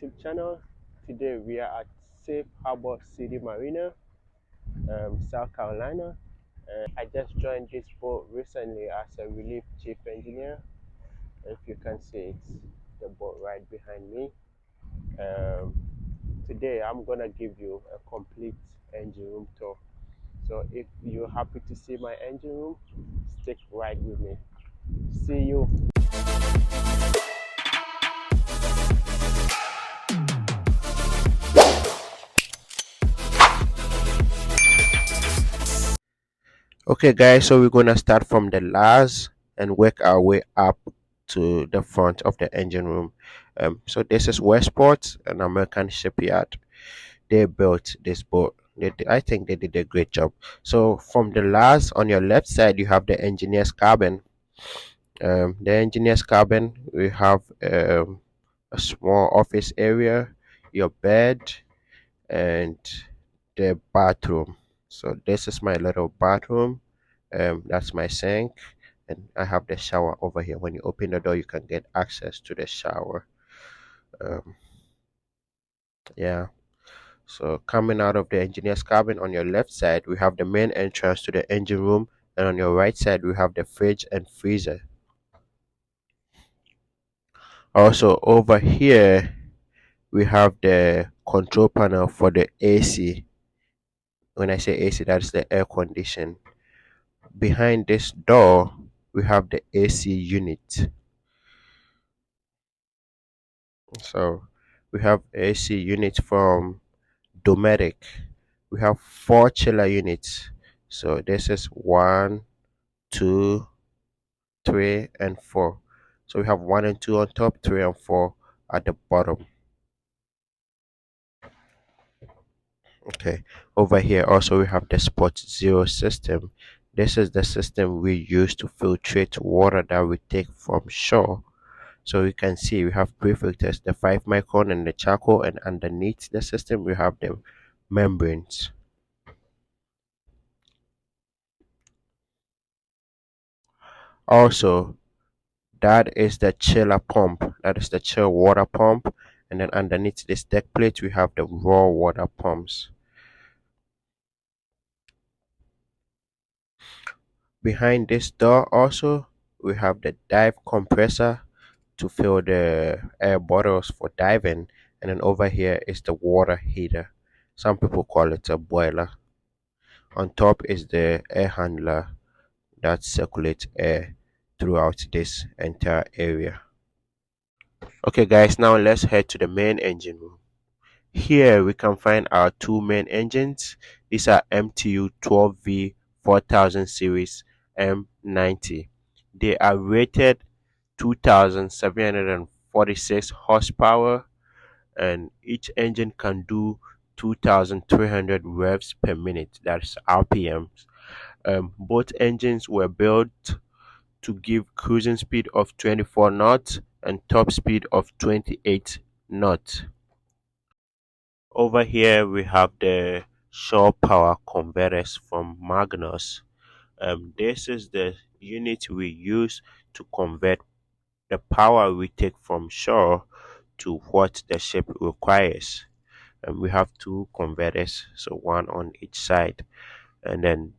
YouTube channel. Today we are at Safe Harbor City Marina, South Carolina. I just joined this boat recently as a relief chief engineer. If you can see, it's the boat right behind me. Um, Today I'm gonna give you a complete engine room tour. So if you're happy to see my engine room, stick right with me. See you. Okay guys, so we're gonna start from the last and work our way up to the front of the engine room. So this is Westport, an American shipyard. They built this boat. I think they did a great job. So from the last, on your left side you have the engineer's cabin. The engineer's cabin, we have a small office area, your bed, and the bathroom. So this is my little bathroom. That's my sink, and I have the shower over here. When you open the door you can get access to the shower. um, yeah, so coming out of the engineer's cabin, on your left side we have the main entrance to the engine room, and on your right side we have the fridge and freezer. Also over here we have the control panel for the AC. When I say AC, that's the air condition. Behind this door we have the AC unit. So we have AC unit from Dometic. We have 4 chiller units. So this is 1, 2, 3, and 4. So we have 1 and 2 on top, 3 and 4 at the bottom. Okay, over here also we have the Spot Zero system. This is the system we use to filtrate water that we take from shore. So you can see we have prefilters, the 5 micron and the charcoal, and underneath the system we have the membranes. Also, that is the chiller pump, that is the chill water pump, and then underneath this deck plate we have the raw water pumps. Behind this door also we have the dive compressor to fill the air bottles for diving, and then over here is the water heater. Some people call it a boiler. On top is the air handler that circulates air throughout this entire area. Okay guys, now let's head to the main engine room. Here we can find our two main engines. These are MTU 12V 4000 series M90. They are rated 2746 horsepower, and each engine can do 2300 revs per minute, that's RPMs. Both engines were built to give cruising speed of 24 knots and top speed of 28 knots. Over here we have the shore power converters from Magnus. This is the unit we use to convert the power we take from shore to what the ship requires. We have two converters, so one on each side, and then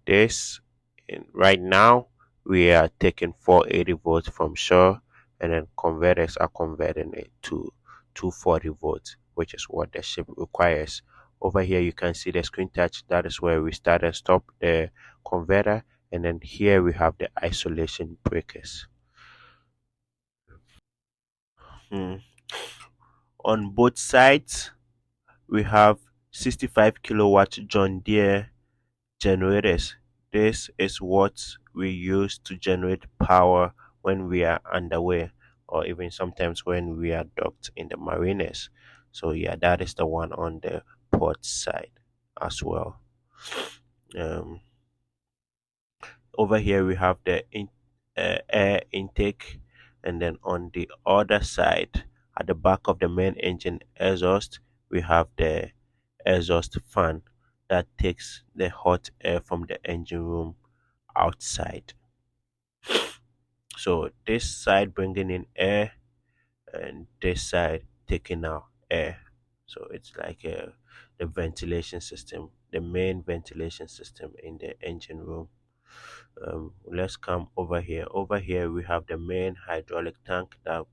right now we are taking 480 volts from shore, and then converters are converting it to 240 volts, which is what the ship requires. Over here you can see the screen touch, that is where we start and stop the converter, and then here we have the isolation breakers. On both sides we have 65 kilowatt John Deere generators. This is what we use to generate power when we are underway, or even sometimes when we are docked in the marinas. So yeah, that is the one on the port side as well. Over here we have the air intake, and then on the other side at the back of the main engine exhaust we have the exhaust fan that takes the hot air from the engine room outside. So this side bringing in air, and this side taking out air. So it's like the ventilation system, the main ventilation system in the engine room. Let's come over here. Over here we have the main hydraulic tank that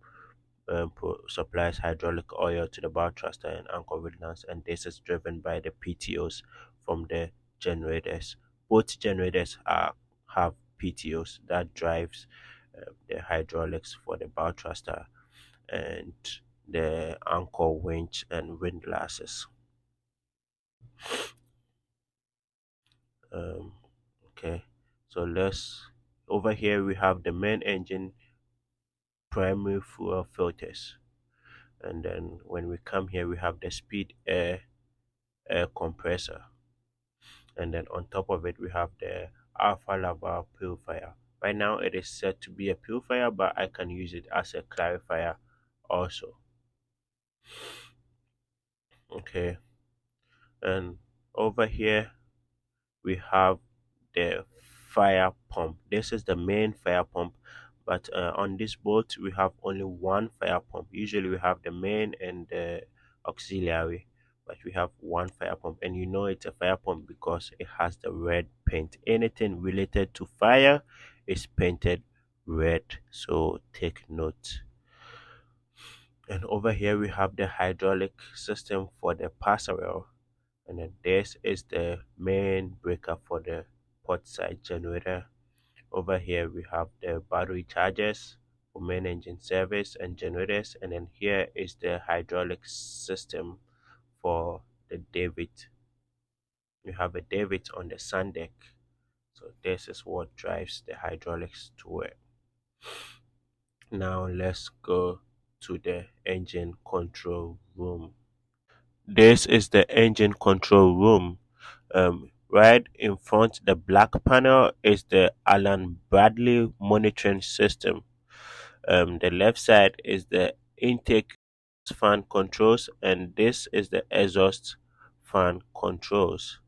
supplies hydraulic oil to the bow thruster and anchor wheel, and this is driven by the PTOs from the generators. Both generators have PTOs that drives the hydraulics for the bow thruster and the anchor winch and windlasses. Um, okay, so let's over here we have the main engine primary fuel filters, and then when we come here we have the speed air compressor, and then on top of it we have the Alfa Laval purifier. Right now it is set to be a purifier, but I can use it as a clarifier also. Okay, and over here we have the fire pump. This is the main fire pump, but on this boat we have only one fire pump. Usually we have the main and the auxiliary, but we have one fire pump, and you know it's a fire pump because it has the red paint. Anything related to fire is painted red, so take note. And over here we have the hydraulic system for the passerelle, and then this is the main breaker for the port side generator. Over here we have the battery chargers for main engine service and generators, and then here is the hydraulic system for the Davit. You have a Davit on the sun deck, so this is what drives the hydraulics to it. Now let's go to the engine control room. This is the engine control room. Right in front, the black panel is the Alan Bradley monitoring system. The left side is the intake fan controls, and this is the exhaust fan controls.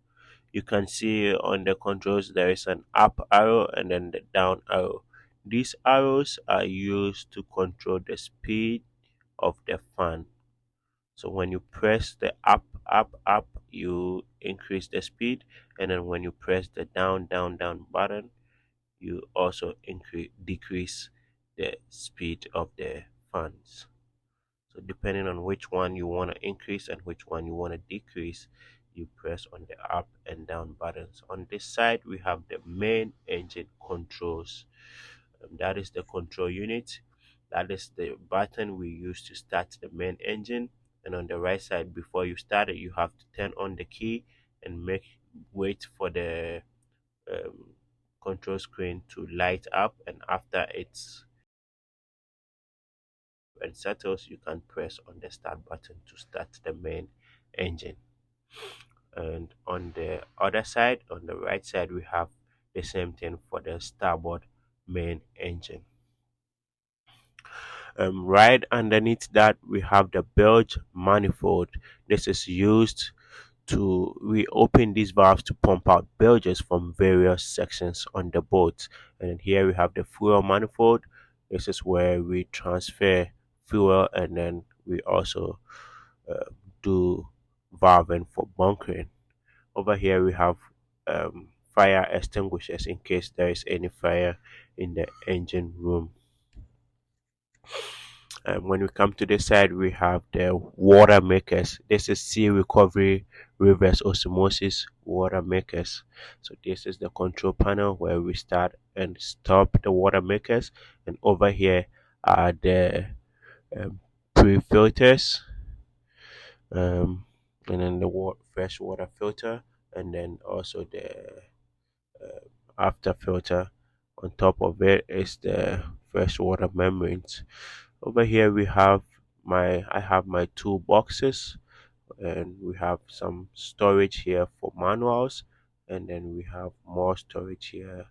You can see on the controls there is an up arrow and then the down arrow. These arrows are used to control the speed of the fan. So when you press the up, you increase the speed, and then when you press the down button, you also decrease the speed of the fans. So depending on which one you want to increase and which one you want to decrease, you press on the up and down buttons. On this side, we have the main engine controls. That is the control unit. That is the button we use to start the main engine. And on the right side, before you start it, you have to turn on the key and wait for the um, control screen to light up. And after it's and settles, you can press on the start button to start the main engine. And on the other side, on the right side, we have the same thing for the starboard main engine. Right underneath that, we have the bilge manifold. This is used to reopen these valves to pump out bilges from various sections on the boat. And then here we have the fuel manifold. This is where we transfer fuel, and then we also uh, do valving for bunkering. Over here we have fire extinguishers in case there is any fire in the engine room. When we come to this side, we have the Watermakers. This is sea recovery reverse osmosis Watermakers. So this is the control panel where we start and stop the Watermakers, and over here are the um, pre-filters, and then the fresh water filter, and then also the after filter. On top of it is the freshwater membranes. Over here we have I have my two boxes, and we have some storage here for manuals, and then we have more storage here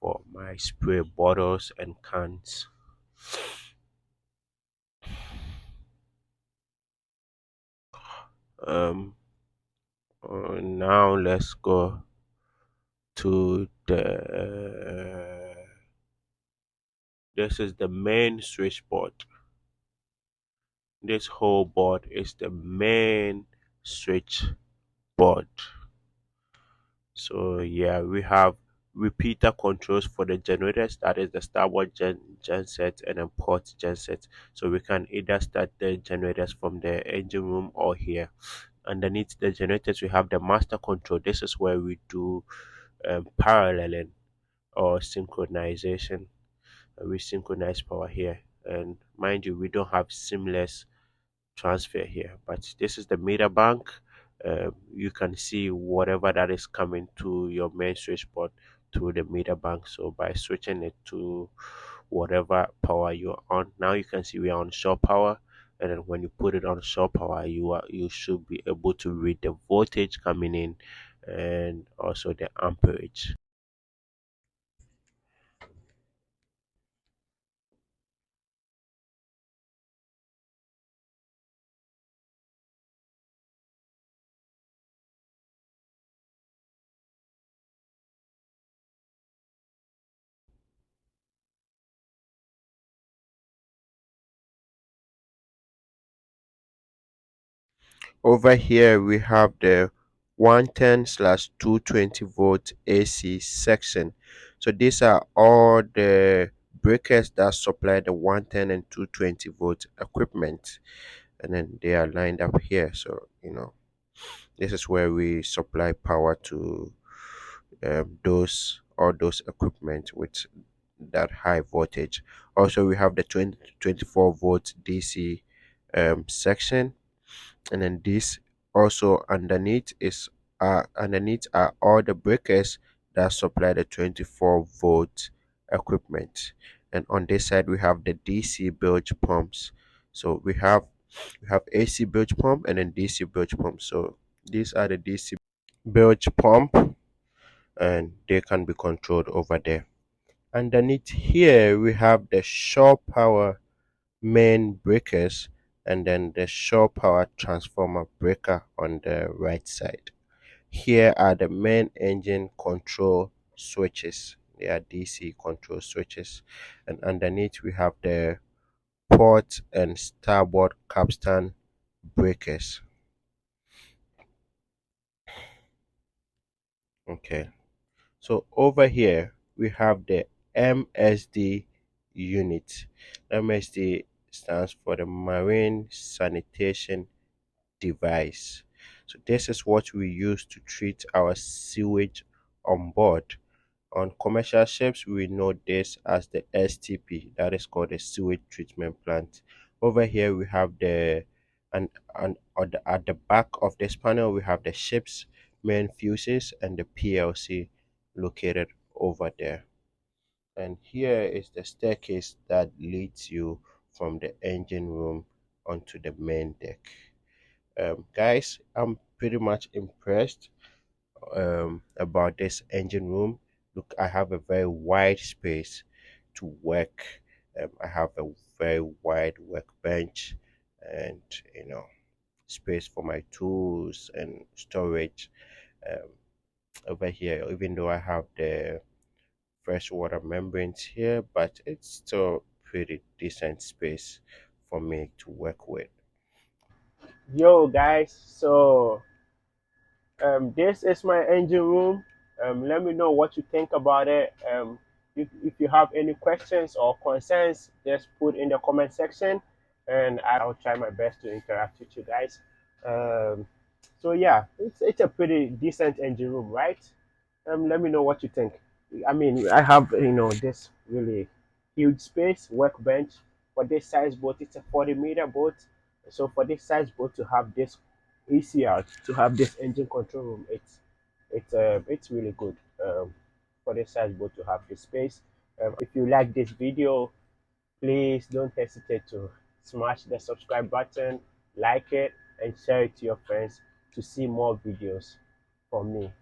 for my spray bottles and cans. Um, Now let's go to the this is the main switchboard. This whole board is the main switch board. So yeah, we have repeater controls for the generators, that is the starboard genset and then port genset. So we can either start the generators from the engine room or here. Underneath the generators we have the master control. This is where we do paralleling or synchronization. We synchronize power here, and mind you, we don't have seamless transfer here, but this is the meter bank. You can see whatever that is coming to your main switchboard through the meter bank. So by switching it to whatever power you're on, now you can see we are on shore power, and then when you put it on shore power, you should be able to read the voltage coming in and also the amperage. Over here we have the 110 slash 220 volt AC section. So these are all the breakers that supply the 110 and 220 volt equipment, and then they are lined up here. So this is where we supply power to those all those equipment with that high voltage. Also we have the 24 volt DC section, and then this also underneath are all the breakers that supply the 24 volt equipment. And on this side we have the DC bilge pumps. So we have AC bilge pump and then DC bilge pump. So these are the DC bilge pump, and they can be controlled over there. Underneath here we have the shore power main breakers, and then the shore power transformer breaker on the right side. Here are the main engine control switches. They are DC control switches, and underneath we have the port and starboard capstan breakers. Okay, so over here we have the MSD unit. MSD stands for the Marine Sanitation Device. So this is what we use to treat our sewage on board. On commercial ships, we know this as the STP, that is called the sewage treatment plant. Over here, we have at the back of this panel, we have the ship's main fuses and the PLC located over there. And here is the staircase that leads you from the engine room onto the main deck. Guys, I'm pretty much impressed about this engine room. Look, I have a very wide space to work. I have a very wide workbench, and space for my tools and storage. Um, Over here, even though I have the freshwater membranes here, but it's still pretty decent space for me to work with. Yo guys, so this is my engine room. Let me know what you think about it. If you have any questions or concerns, just put in the comment section, and I'll try my best to interact with you guys. Um, so yeah, it's a pretty decent engine room, right? Let me know what you think. I mean, I have this really huge space workbench for this size boat. It's a 40-meter boat, so for this size boat to have this ECR, to have this engine control room, it's really good for this size boat to have this space. If you like this video, please don't hesitate to smash the subscribe button, like it, and share it to your friends to see more videos from me.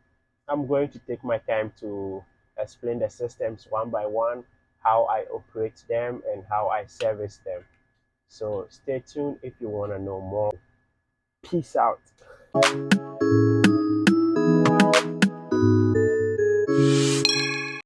I'm going to take my time to explain the systems one by one, how I operate them, and how I service them. So stay tuned if you want to know more. Peace out.